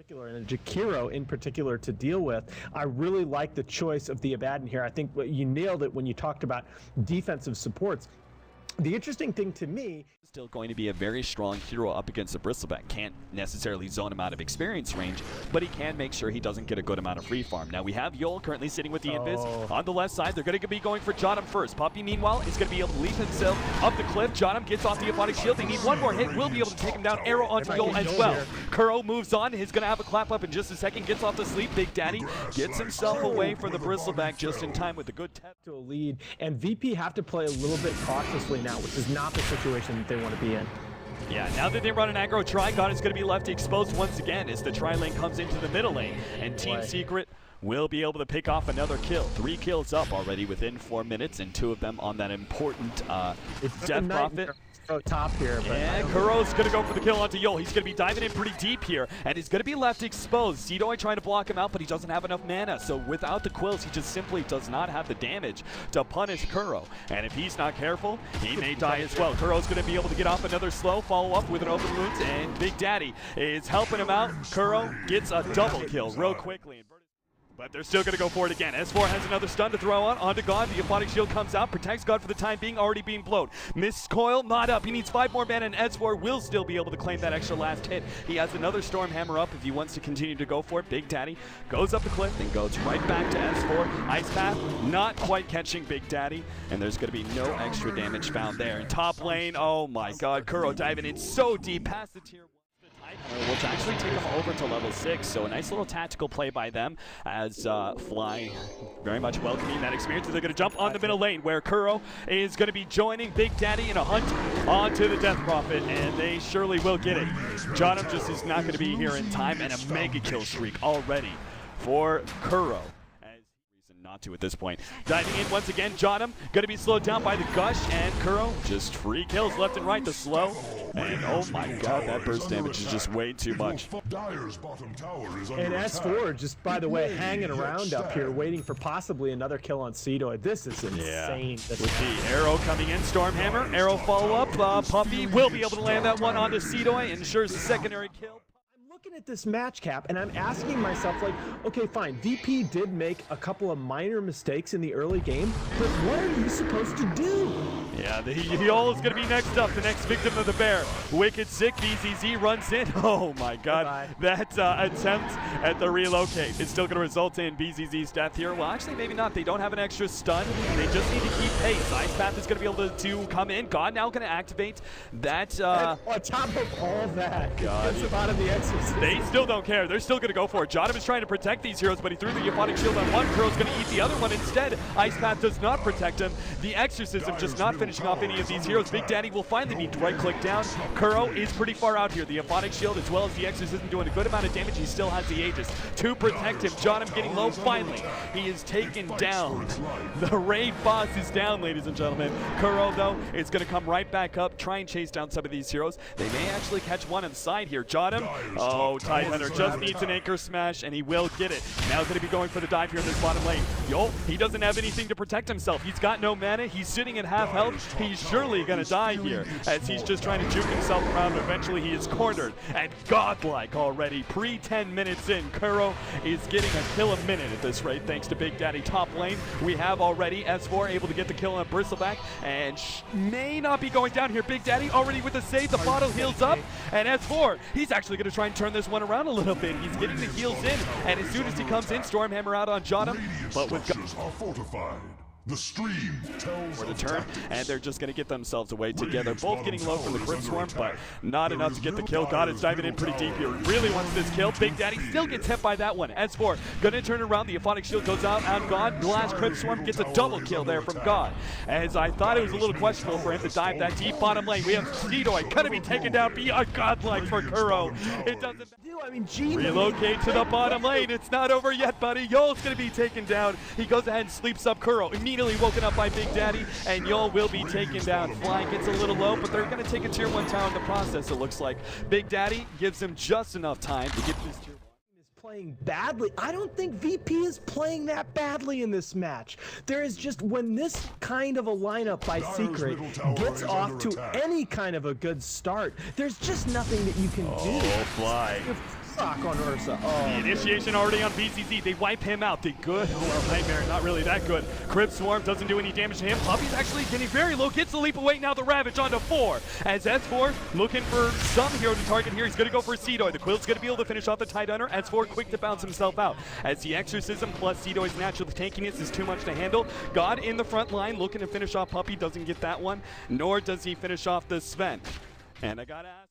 particular, and a Jakiro in particular to deal with. I really like the choice of the Abaddon here. I think you nailed it when you talked about defensive supports. The interesting thing to me, still going to be a very strong hero up against the bristleback. Can't necessarily zone him out of experience range, but he can make sure he doesn't get a good amount of free farm. Now we have Yol currently sitting with the invis on the left side. They're going to be going for Jotum first. Puppy, meanwhile, is going to be able to leap himself up the cliff. Jotum gets off the Aphotic Shield. They need one more hit. Will be able to take him down. Arrow onto Yol as well. Kuro moves on. He's going to have a clap up in just a second. Gets off the sleep. Big Daddy gets himself away from the bristleback just in time with the good tap to a lead. And VP have to play a little bit cautiously now, which is not the situation that they want to be in. Yeah, now that they run an aggro try, God is going to be left exposed once again as the tri lane comes into the middle lane. And Team Secret will be able to pick off another kill. 3 kills up already within 4 minutes, and 2 of them on that important Death Prophet. Top here, but and Kuro's going to go for the kill onto Yol. He's going to be diving in pretty deep here, and he's going to be left exposed. Zidoi trying to block him out, but he doesn't have enough mana, so without the quills, he just simply does not have the damage to punish Kuro. And if he's not careful, he may die as well. Kuro's going to be able to get off another slow, follow up with an open wound, and Big Daddy is helping him out. Kuro gets a double kill real quickly. But they're still going to go for it again. S4 has another stun to throw onto God. The Aphotic Shield comes out, protects God for the time being, already being blowed. Miss Coil, not up. He needs 5 more mana, and S4 will still be able to claim that extra last hit. He has another Storm Hammer up if he wants to continue to go for it. Big Daddy goes up the cliff and goes right back to S4. Ice Path not quite catching Big Daddy, and there's going to be no extra damage found there. In top lane, oh my God, Kuro diving in so deep past the tier 1. Which actually take them over to level 6, so a nice little tactical play by them as Fly very much welcoming that experience. They're going to jump on the middle lane where Kuro is going to be joining Big Daddy in a hunt onto the Death Prophet, and they surely will get it. Jotum just is not going to be here in time, and a mega kill streak already for Kuro. Not to at this point. Diving in once again, Jotum going to be slowed down by the Gush, and Kuro just free kills left and right, the slow. And oh my God, that burst damage is just way too much. And S4 just, by the way, hanging around up here, waiting for possibly another kill on Zidoi. This is insane. Yeah. With the arrow coming in, Stormhammer, arrow follow up. Puppy will be able to land that one onto Zidoi, ensures the secondary kill. Looking at this match cap, and I'm asking myself, like, okay, fine, VP did make a couple of minor mistakes in the early game, but what are you supposed to do? Yeah, the Yol is going to be next up, the next victim of the bear. Wicked Sick, BZZ runs in. Oh my God, that attempt at the relocate is still going to result in BZZ's death here. Well, actually, maybe not. They don't have an extra stun. They just need to keep pace. Ice Path is going to be able to come in. God now going to activate that. On top of all that, gets him out of the exercise. They still don't care. They're still going to go for it. Jotum is trying to protect these heroes, but he threw the Aphotic Shield on one. Kuro's going to eat the other one instead. Ice Path does not protect him. The Exorcism just not finishing off any of these heroes. Big Daddy will finally need to right-click down. Kuro is pretty far out here. The Aphotic Shield as well as the Exorcism doing a good amount of damage. He still has the Aegis to protect him. Jotum getting low. Finally, he is taken down. The raid boss is down, ladies and gentlemen. Kuro, though, is going to come right back up, try and chase down some of these heroes. They may actually catch one inside here. Jotum, oh, Tidehunter just needs an anchor smash, and he will get it. Now going to be going for the dive here in this bottom lane. Yo, he doesn't have anything to protect himself. He's got no mana. He's sitting at half health. He's surely going to die here as he's just trying to juke himself around. Eventually, he is cornered and godlike already. Pre-10 minutes in, Kuro is getting a kill a minute at this rate thanks to Big Daddy top lane. We have already S4 able to get the kill on Bristleback, and may not be going down here. Big Daddy already with the save. The bottle heals up, and S4, he's actually going to try and turn this one around a little bit. He's getting the heals in, and as soon as he comes in, Stormhammer out on Jotum, but with are fortified. The stream tells for the turn, and they're just going to get themselves away together. Both getting low from the Crypt Swarm, but not enough to get the kill. God is diving in pretty deep here. Really wants this kill. Big Daddy still gets hit by that one. S4 going to turn around. The Aphotic Shield goes out on God. The last Crypt Swarm gets a double kill there from God. As I thought it was a little questionable for him to dive that deep bottom lane. We have Zidoi going to be taken down beyond godlike for Kuro. It doesn't relocate to the bottom lane. It's not over yet, buddy. Yol's going to be taken down. He goes ahead and sleeps up Kuro. Immediately woken up by Big Daddy, and Yol will be taken down. Flying gets a little low, but they're going to take a tier 1 tower in the process, it looks like. Big Daddy gives him just enough time to get this tier 1. Playing badly. I don't think VP is playing that badly in this match. There is just, when this kind of a lineup by Secret gets off to any kind of a good start, there's just nothing that you can do. Oh, Fly. stock on Ursa. Oh, the initiation already on BZZ. They wipe him out. The good, well, Nightmare, not really that good. Crib Swarm doesn't do any damage to him. Puppy's actually getting very low. Gets the leap away. Now the Ravage onto 4. As S4 looking for some hero to target here. He's going to go for Seedoy. The Quill's going to be able to finish off the Tidehunter. S4 quick to bounce himself out. As the Exorcism plus Seedoy's natural tankiness is too much to handle. God in the front line looking to finish off Puppy. Doesn't get that one. Nor does he finish off the Sven. And I gotta ask.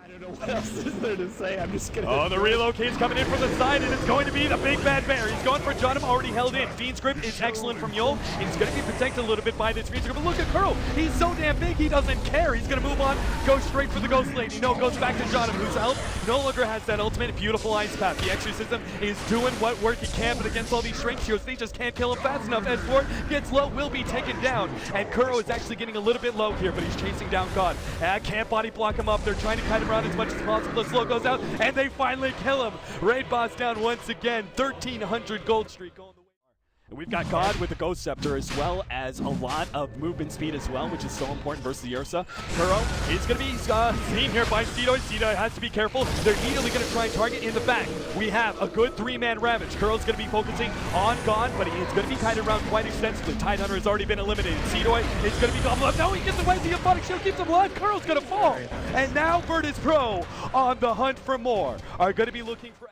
I don't know what else is there to say. I'm just gonna. Oh, the relocate's coming in from the side, and it's going to be the big bad bear. He's going for Johnham, already held in. Fiend's Grip is excellent from Yol. He's going to be protected a little bit by this Fiend's Grip. But look at Kuro. He's so damn big, he doesn't care. He's going to move on, go straight for the Ghost Lady. No, goes back to Johnham, whose health no longer has that ultimate. Beautiful ice path. The Exorcism is doing what work he can, but against all these strength heroes, they just can't kill him fast enough. S4 gets low, will be taken down. And Kuro is actually getting a little bit low here, but he's chasing down God. Can't body block him up. They're trying to kite him around as much as possible. The slow goes out, and they finally kill him. Raid boss down once again. 1,300 gold streak going the way. And we've got God with the Ghost Scepter, as well as a lot of movement speed as well, which is so important versus the Ursa. Kuro is going to be seen here by Seedoy. Seedoy has to be careful. They're immediately going to try and target in the back. We have a good 3-man Ravage. Kuro's going to be focusing on God, but he is going to be kited around quite extensively. Tidehunter has already been eliminated. Seedoy is going to be gobbled up. No, he gets away. The Aphotic Shield keeps him alive. Kuro's going to fall. And now Virtus Pro, on the hunt for more, are going to be looking for...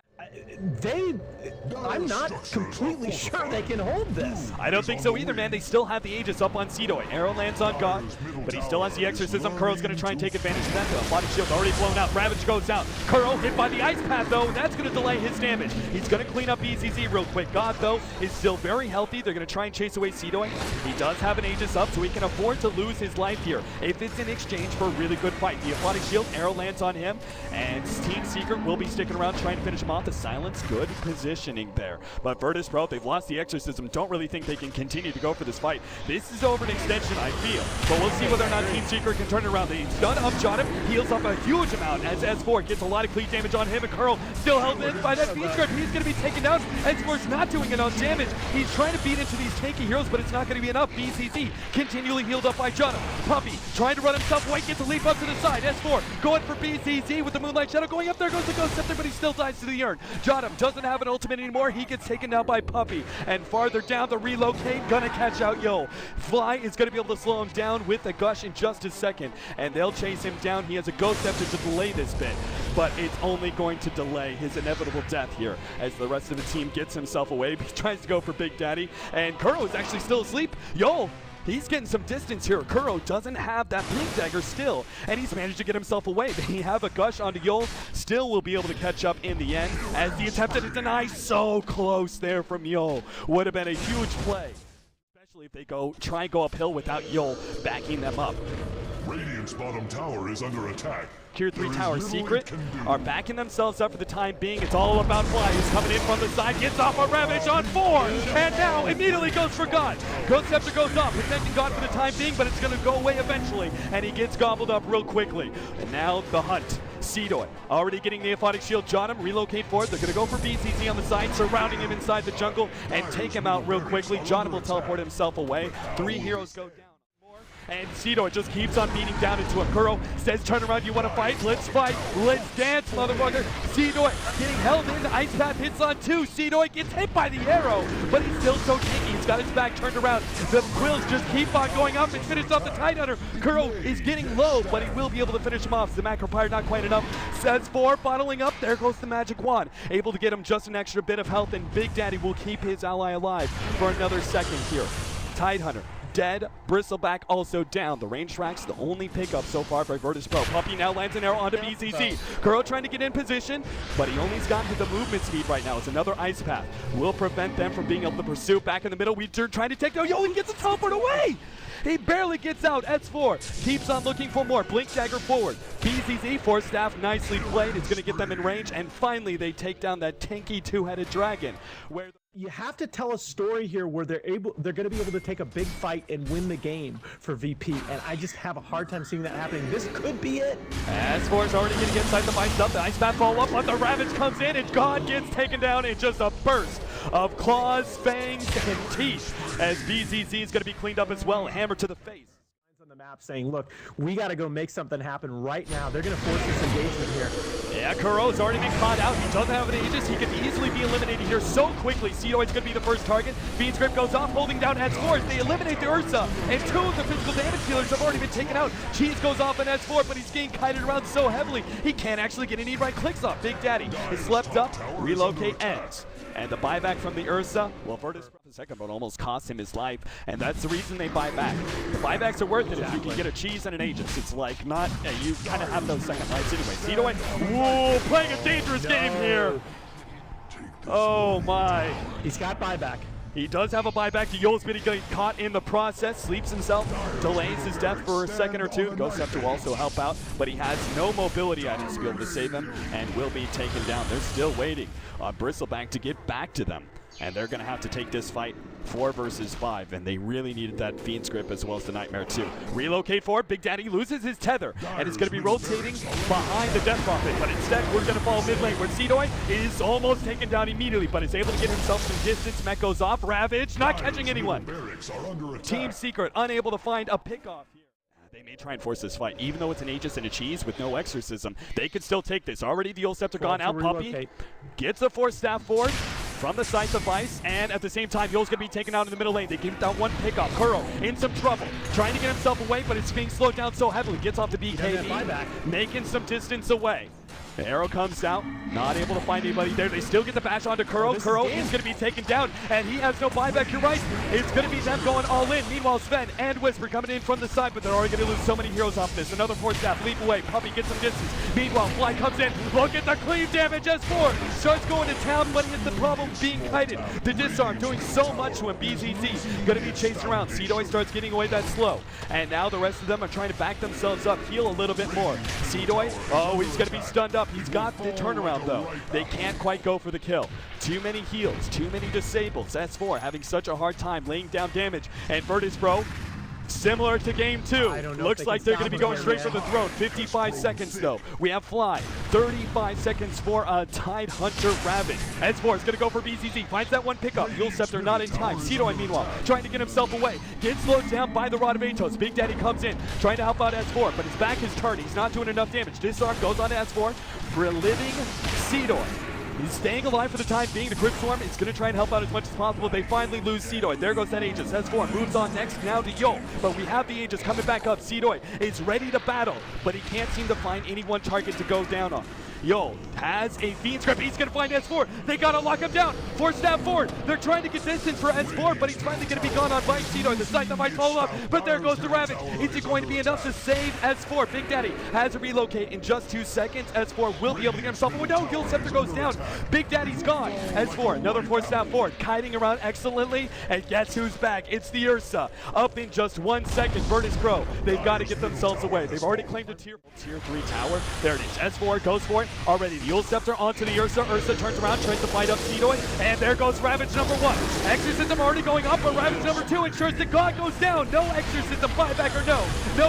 I'm not completely sure they can hold this. I don't think so either, man. They still have the Aegis up on Seedoy. Arrow lands on God, but he still has the Exorcism. Kuro's going to try and take advantage of that. The Aphotic Shield's already blown out. Ravage goes out. Kuro hit by the Ice Path, though. That's going to delay his damage. He's going to clean up BZZ real quick. God, though, is still very healthy. They're going to try and chase away Seedoy. He does have an Aegis up, so he can afford to lose his life here if it's in exchange for a really good fight. The Aphotic Shield, arrow lands on him, and Team Secret will be sticking around trying to finish him off. The Silence, good positioning there. But Virtus Pro, they've lost the Exorcism. Don't really think they can continue to go for this fight. This is over an extension, I feel. But we'll see whether or not Team Secret can turn it around. He's done up Johnham, heals up a huge amount as S4 gets a lot of clean damage on him, and Kuro still held in by that Fiend's Grip. He's going to be taken down. S4's not doing enough damage. He's trying to beat into these tanky heroes, but it's not going to be enough. BCC continually healed up by Johnham. Puppy trying to run himself away, gets a leap up to the side. S4 going for BCC with the Moonlight Shadow going up. There goes the Ghost Scepter, but he still dies to the urn. Johnham doesn't have an ultimate anymore. He gets taken down by Puppy, and farther down the relocate, gonna catch out Yo. Fly is gonna be able to slow him down with a gush in just a second, and they'll chase him down. He has a Ghost Scepter to delay this bit, but it's only going to delay his inevitable death here as the rest of the team gets himself away. He tries to go for Big Daddy, and Kuro is actually still asleep. Yo, he's getting some distance here. Kuro doesn't have that Blink Dagger still, and he's managed to get himself away. They have a gush onto Yol. Still will be able to catch up in the end as the attempt to deny so close there from Yol. Would have been a huge play, especially if they try and go uphill without Yol backing them up. Radiant's bottom tower is under attack. Tier 3 Tower Secret are backing themselves up for the time being. It's all about Fly. He's coming in from the side, gets off a Ravage on 4, and now immediately goes for God. Ghost Scepter goes off, protecting God for the time being, but it's going to go away eventually, and he gets gobbled up real quickly. And now the hunt. Seedoy already getting the Aphotic Shield. Johnham relocate forward. They're going to go for BCC on the side, surrounding him inside the jungle, and take him out real quickly. Johnham will teleport himself away. 3 heroes go down. And Seedoy just keeps on beating down into a Kuro. Says, turn around, you want to fight? Let's fight. Let's dance, motherfucker. Seedoy getting held in. Ice Path hits on 2. Seedoy gets hit by the arrow, but he's still so tanky. He's got his back turned around. The Quills just keep on going up and finish off the Tidehunter. Kuro is getting low, but he will be able to finish him off. The Macro Pyre not quite enough. Says 4, bottling up. There goes the Magic Wand. Able to get him just an extra bit of health, and Big Daddy will keep his ally alive for another second here. Tidehunter dead, Bristleback also down. The range track's the only pickup so far by Virtus Pro. Puppy now lands an arrow onto BCC. Kuro trying to get in position, but he only's gotten to the movement speed right now. It's another Ice Path. Will prevent them from being able to pursue. Back in the middle, Weezer trying to take down. Yo, he gets a teleport away! He barely gets out. S4 keeps on looking for more. Blink Dagger forward. BZZ, Force Staff, nicely played. It's going to get them in range, and finally they take down that tanky 2-headed dragon. Where you have to tell a story here where they're going to be able to take a big fight and win the game for VP, and I just have a hard time seeing that happening. This could be it. S4 is already going to get inside the Vice up. The Ice Path follow up, but the Ravage comes in, and God gets taken down in just a burst of claws, fangs, and teeth as BZZ is going to be cleaned up as well. Hammer to the face. On the map saying, look, we got to go make something happen right now. They're going to force this engagement here. Yeah, Kuro's already been caught out. He doesn't have an Aegis. He can easily be eliminated here so quickly. Cedoid's going to be the first target. Fiend's Grip goes off, holding down S4. They eliminate the Ursa, and 2 of the physical damage dealers have already been taken out. Cheese goes off on S4, but he's getting kited around so heavily, he can't actually get any right clicks off. Big Daddy is slept up. Relocate ends. And the buyback from the Ursa, well, Virtus the second one almost cost him his life, and that's the reason they buy back. The buybacks are worth it if you can get a cheese and an Aegis. It's like not, you kind of have those second lives anyway. Cedoid, whoa, playing a dangerous game here. Oh my. He's got buyback. He does have a buyback to Yol's, but he getting caught in the process, sleeps himself, delays his death for a second or two. Ghost Scepter will also help out, but he has no mobility items to be able to save him and will be taken down. They're still waiting on Bristleback to get back to them, and they're going to have to take this fight 4 versus 5, and they really needed that Fiend's Grip as well as the Nightmare too. Relocate forward, Big Daddy loses his tether, and is going to be rotating behind the Death Prophet, but instead we're going to follow mid lane where Cedoid is almost taken down immediately, but is able to get himself some distance. Mech goes off, Ravage, not catching anyone. Team Secret unable to find a pickoff here. They may try and force this fight, even though it's an Aegis and a cheese with no exorcism. They could still take this. Already the Old Scepter gone out. Puppy gets the Force Staff forward from the Scythe of Vice, and at the same time, Yol's going to be taken out in the middle lane. They give down one pickup. Kuro in some trouble, trying to get himself away, but it's being slowed down so heavily. Gets off the BKB, making some distance away. The arrow comes out, not able to find anybody there. They still get the bash onto Kuro. Kuro is going to be taken down, and he has no buyback. You're right. It's going to be them going all in. Meanwhile, Sven and Whisper coming in from the side, but they're already going to lose so many heroes off this. Another Force Staff, leap away. Puppy gets some distance. Meanwhile, Fly comes in. Look at the cleave damage. S4 starts going to town, but it's the problem being kited. The disarm doing so much to him. BZZ going to be chased around. Cedoid starts getting away that slow, and now the rest of them are trying to back themselves up, heal a little bit more. Cedoid, oh, he's going to be stunned up. He's got the turnaround though. They can't quite go for the kill. Too many heals, too many disables. S4 having such a hard time laying down damage. And Virtus Pro, similar to game 2. Looks like they're going to be going straight for the throne. 55 seconds though. We have Fly. 35 seconds for a Tide Hunter Ravage. S4 is going to go for BZZ. Finds that one pickup. Yule Scepter not in time. Cedoid meanwhile trying to get himself away. Gets slowed down by the Rod of Atos. Big Daddy comes in trying to help out S4, but his back is turned. He's not doing enough damage. Disarm goes on to S4. Reliving Cedoid. He's staying alive for the time being. The Crypt Swarm is going to try and help out as much as possible. They finally lose Cedoid. There goes that Aegis. S4 moves on next now to Yol. But we have the Aegis coming back up. Cedoid is ready to battle, but he can't seem to find any one target to go down on. Yol has a Fiend's Grip. He's going to find S4. They got to lock him down. Force Staff forward. They're trying to get distance for S4, but he's finally going to be gone on by Cedoid. The Scythe might follow up, but there goes the Ravage. Is it going to be enough to save S4? Big Daddy has a relocate in just 2 seconds. S4 will be able to get himself away. No, Yule Scepter goes down. Big Daddy's gone. S4, another Force Staff forward, kiting around excellently, and guess who's back? It's the Ursa. Up in just 1 second, Virtus Pro. They've got to get themselves away. They've already claimed a tier 3 tower. There it is. S4 goes for it already. The Yule Scepter onto the Ursa. Ursa turns around, tries to fight up Cedoid, and there goes Ravage number 1. Exorcism already going up, but Ravage number 2 ensures the God goes down. No Exorcism, buyback or no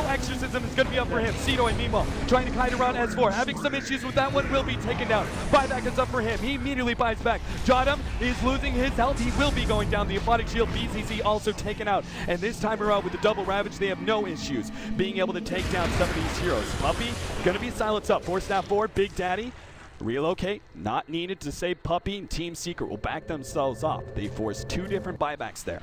Exorcism is going to be up for him. Cedoid meanwhile trying to kite around S4, having some issues with that one, will be taken down. Buyback is up for him. He immediately buys back. Jotum is losing his health. He will be going down. The Aphotic Shield, BZZ also taken out. And this time around with the double Ravage, they have no issues being able to take down some of these heroes. Puppy gonna be silenced up. Force Staff forward. Big Daddy. Relocate, not needed to save Puppy, and Team Secret will back themselves off. They force 2 different buybacks there.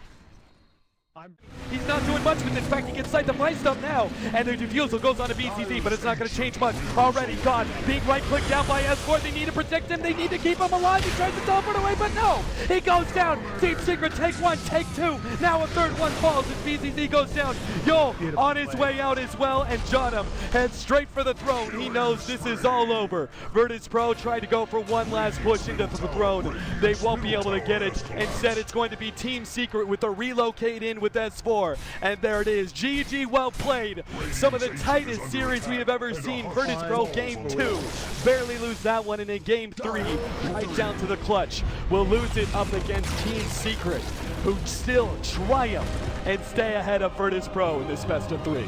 He's not doing much with it. In fact, he gets Scythe of Vice up now, and the defusal goes on to BCZ, but it's not going to change much. Already gone, being right-clicked down by S4. They need to protect him. They need to keep him alive. He tries to teleport away, but no. He goes down. Team Secret take 1, take 2. Now a third one falls as BCZ goes down. Yol on his way out as well, and Jotum heads straight for the throne. He knows this is all over. Virtus Pro tried to go for one last push into the throne. They won't be able to get it. Instead, it's going to be Team Secret with a relocate in with S4, and there it is. GG, well played. Some of the tightest series we have ever seen. Virtus Pro game 2. Barely lose that one, and in game 3, right down to the clutch, will lose it up against Team Secret, who still triumph and stay ahead of Virtus Pro in this best of 3.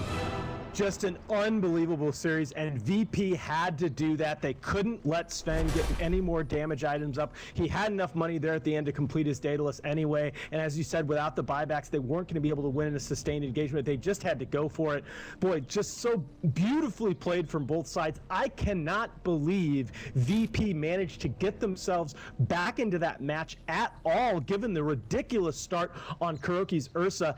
Just an unbelievable series, and VP had to do that. They couldn't let Sven get any more damage items up. He had enough money there at the end to complete his Daedalus anyway, and as you said, without the buybacks, they weren't going to be able to win in a sustained engagement. They just had to go for it. Boy, just so beautifully played from both sides. I cannot believe VP managed to get themselves back into that match at all, given the ridiculous start on Kuroki's Ursa.